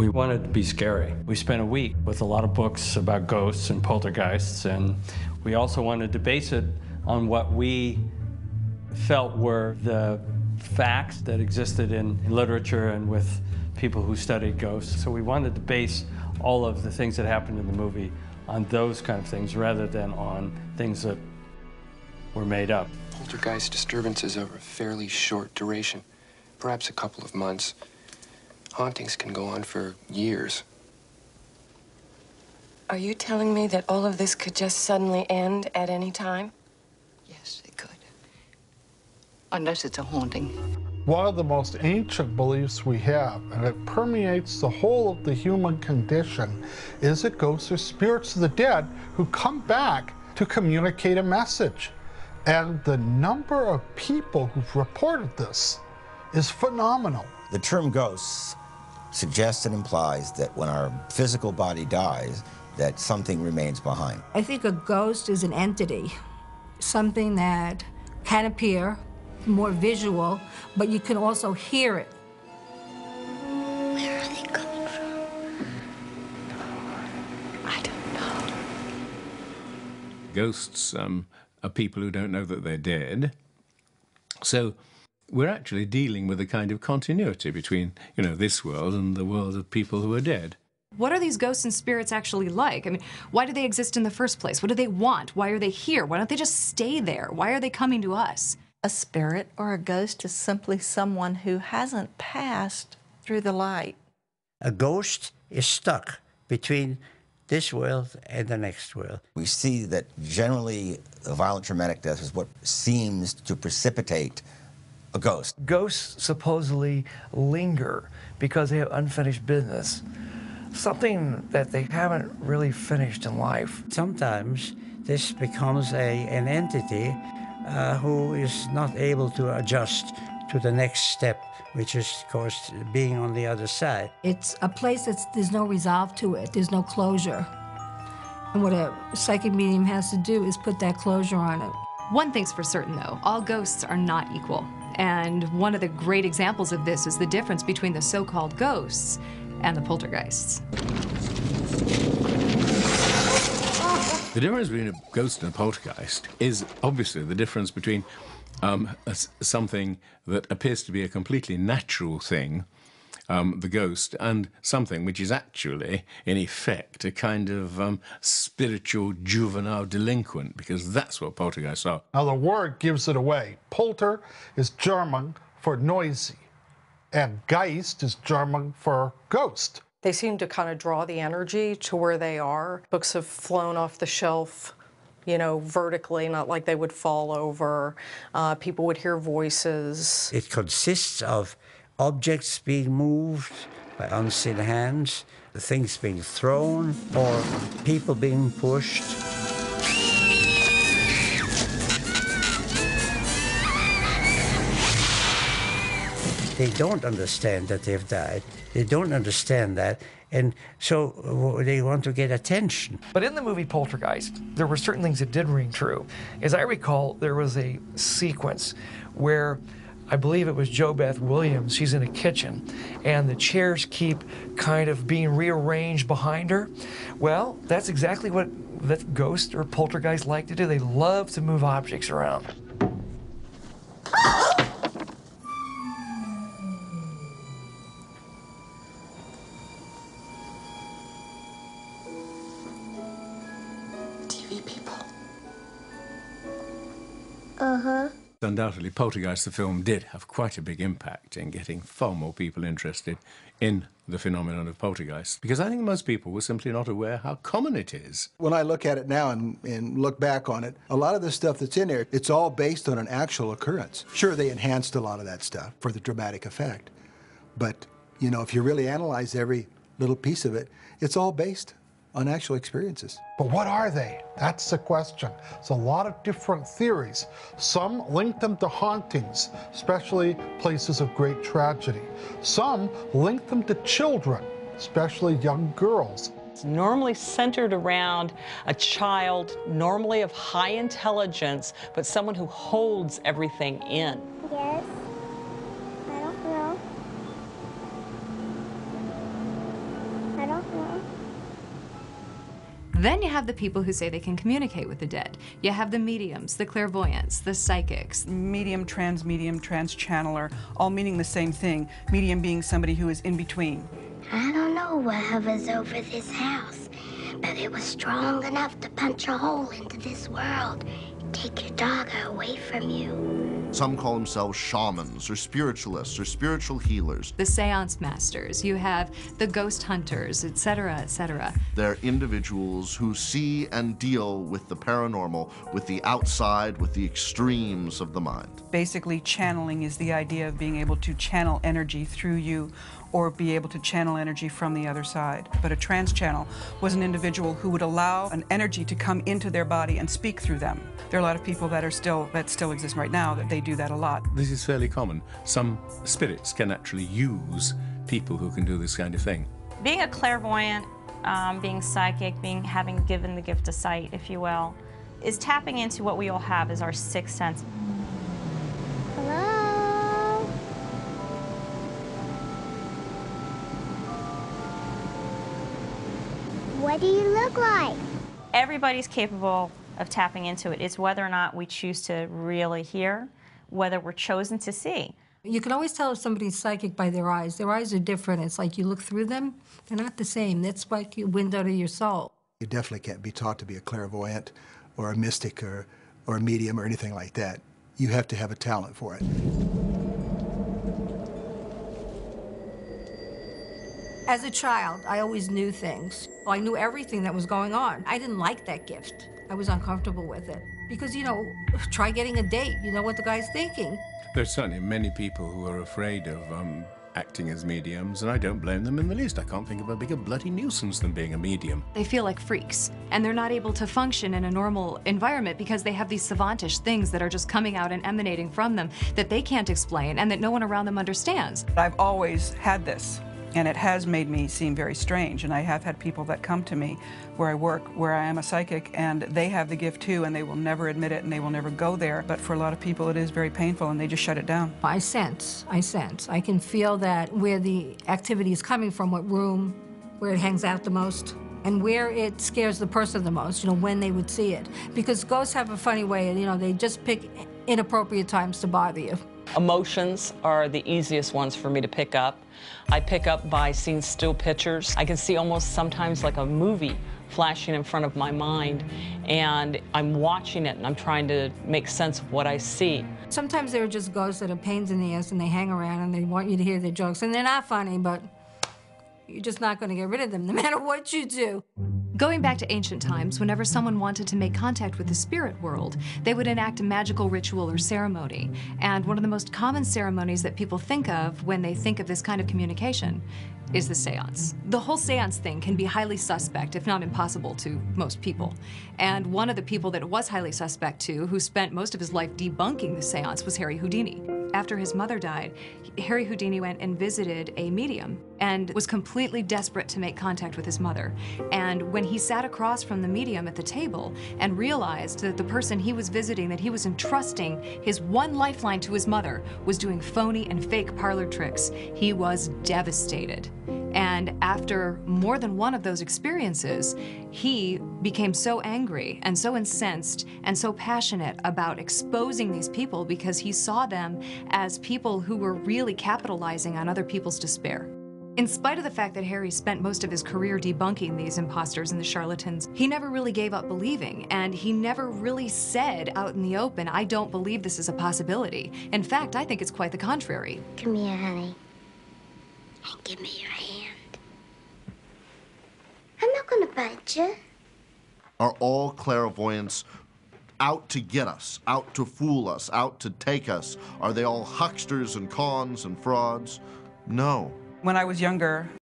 We wanted to be scary. We spent a week with a lot of books about ghosts and poltergeists, and we also wanted to base it on what we felt were the facts that existed in literature and with people who studied ghosts. So we wanted to base all of the things that happened in the movie on those kind of things rather than on things that were made up. Poltergeist disturbances over a fairly short duration, perhaps a couple of months. Hauntings can go on for years. Are you telling me that all of this could just suddenly end at any time? Yes, it could. Unless it's a haunting. One of the most ancient beliefs we have, and it permeates the whole of the human condition, is that ghosts are spirits of the dead who come back to communicate a message. And the number of people who've reported this is phenomenal. The term ghosts suggests and implies that when our physical body dies, that something remains behind. I think a ghost is an entity, something that can appear, more visual, but you can also hear it. Where are they coming from? I don't know. Ghosts are people who don't know that they're dead. So we're actually dealing with a kind of continuity between, you know, this world and the world of people who are dead. What are these ghosts and spirits actually like? I mean, why do they exist in the first place? What do they want? Why are they here? Why don't they just stay there? Why are they coming to us? A spirit or a ghost is simply someone who hasn't passed through the light. A ghost is stuck between this world and the next world. We see that generally a violent traumatic death is what seems to precipitate a ghost. Ghosts supposedly linger because they have unfinished business, something that they haven't really finished in life. Sometimes this becomes an entity who is not able to adjust to the next step, which is, of course, being on the other side. It's a place there's no resolve to it, there's no closure. And what a psychic medium has to do is put that closure on it. One thing's for certain, though, all ghosts are not equal. And one of the great examples of this is the difference between the so-called ghosts and the poltergeists. The difference between a ghost and a poltergeist is obviously the difference between something that appears to be a completely natural thing, the ghost, and something which is actually, in effect, a kind of spiritual juvenile delinquent, because that's what poltergeists are. Now the word gives it away. Polter is German for noisy, and Geist is German for ghost. They seem to kind of draw the energy to where they are. Books have flown off the shelf, you know, vertically, not like they would fall over. People would hear voices. It consists of objects being moved by unseen hands, things being thrown, or people being pushed. They don't understand that they've died. They don't understand that, and so they want to get attention. But in the movie Poltergeist, there were certain things that did ring true. As I recall, there was a sequence where I believe it was Jo Beth Williams, she's in a kitchen, and the chairs keep kind of being rearranged behind her. Well, that's exactly what that ghost or poltergeist like to do. They love to move objects around. Undoubtedly, Poltergeist, the film, did have quite a big impact in getting far more people interested in the phenomenon of poltergeist, because I think most people were simply not aware how common it is. When I look at it now and look back on it, a lot of the stuff that's in there, it's all based on an actual occurrence. Sure, they enhanced a lot of that stuff for the dramatic effect, but, you know, if you really analyze every little piece of it, it's all based on actual experiences. But what are they? That's the question. There's a lot of different theories. Some link them to hauntings, especially places of great tragedy. Some link them to children, especially young girls. It's normally centered around a child, normally of high intelligence, but someone who holds everything in. Yes. I don't know. Then you have the people who say they can communicate with the dead. You have the mediums, the clairvoyants, the psychics. Medium, trans-channeler, all meaning the same thing. Medium being somebody who is in between. I don't know what hovers over this house, but it was strong enough to punch a hole into this world, take your dog away from you. Some call themselves shamans or spiritualists or spiritual healers. The seance masters, you have the ghost hunters, etc., etc. They're individuals who see and deal with the paranormal, with the outside, with the extremes of the mind. Basically, channeling is the idea of being able to channel energy through you or be able to channel energy from the other side. But a trance channel was an individual who would allow an energy to come into their body and speak through them. There are a lot of people that still exist right now that they do that a lot. This is fairly common. Some spirits can actually use people who can do this kind of thing. Being a clairvoyant, being psychic, having given the gift of sight, if you will, is tapping into what we all have as our sixth sense. Hello? What do you look like? Everybody's capable of tapping into it. It's whether or not we choose to really hear, whether we're chosen to see. You can always tell if somebody's psychic by their eyes. Their eyes are different. It's like you look through them, they're not the same. That's like a window to your soul. You definitely can't be taught to be a clairvoyant or a mystic or a medium or anything like that. You have to have a talent for it. As a child, I always knew things. I knew everything that was going on. I didn't like that gift. I was uncomfortable with it. Because, you know, try getting a date. You know what the guy's thinking. There's certainly many people who are afraid of acting as mediums, and I don't blame them in the least. I can't think of a bigger bloody nuisance than being a medium. They feel like freaks, and they're not able to function in a normal environment because they have these savantish things that are just coming out and emanating from them that they can't explain and that no one around them understands. I've always had this, and it has made me seem very strange, and I have had people that come to me where I work, where I am a psychic, and they have the gift too, and they will never admit it, and they will never go there. But for a lot of people, it is very painful, and they just shut it down. I sense. I can feel that where the activity is coming from, what room, where it hangs out the most, and where it scares the person the most, you know, when they would see it. Because ghosts have a funny way, you know, they just pick inappropriate times to bother you. Emotions are the easiest ones for me to pick up. I pick up by seeing still pictures. I can see almost sometimes like a movie flashing in front of my mind, and I'm watching it and I'm trying to make sense of what I see. Sometimes there are just ghosts that are pains in the ass and they hang around and they want you to hear their jokes, and they're not funny, but you're just not going to get rid of them no matter what you do. Going back to ancient times, whenever someone wanted to make contact with the spirit world, they would enact a magical ritual or ceremony. And one of the most common ceremonies that people think of when they think of this kind of communication is the seance. The whole seance thing can be highly suspect, if not impossible, to most people. And one of the people that it was highly suspect to, who spent most of his life debunking the seance, was Harry Houdini. After his mother died, Harry Houdini went and visited a medium and was completely desperate to make contact with his mother. And when he sat across from the medium at the table and realized that the person he was visiting, that he was entrusting his one lifeline to his mother, was doing phony and fake parlor tricks, he was devastated. And after more than one of those experiences, he became so angry and so incensed and so passionate about exposing these people because he saw them as people who were really capitalizing on other people's despair. In spite of the fact that Harry spent most of his career debunking these imposters and the charlatans, he never really gave up believing, and he never really said out in the open, I don't believe this is a possibility. In fact, I think it's quite the contrary. Come here, honey, and give me your hand. I'm not gonna bite you. Are all clairvoyants out to get us, out to fool us, out to take us? Are they all hucksters and cons and frauds? No. When I was younger,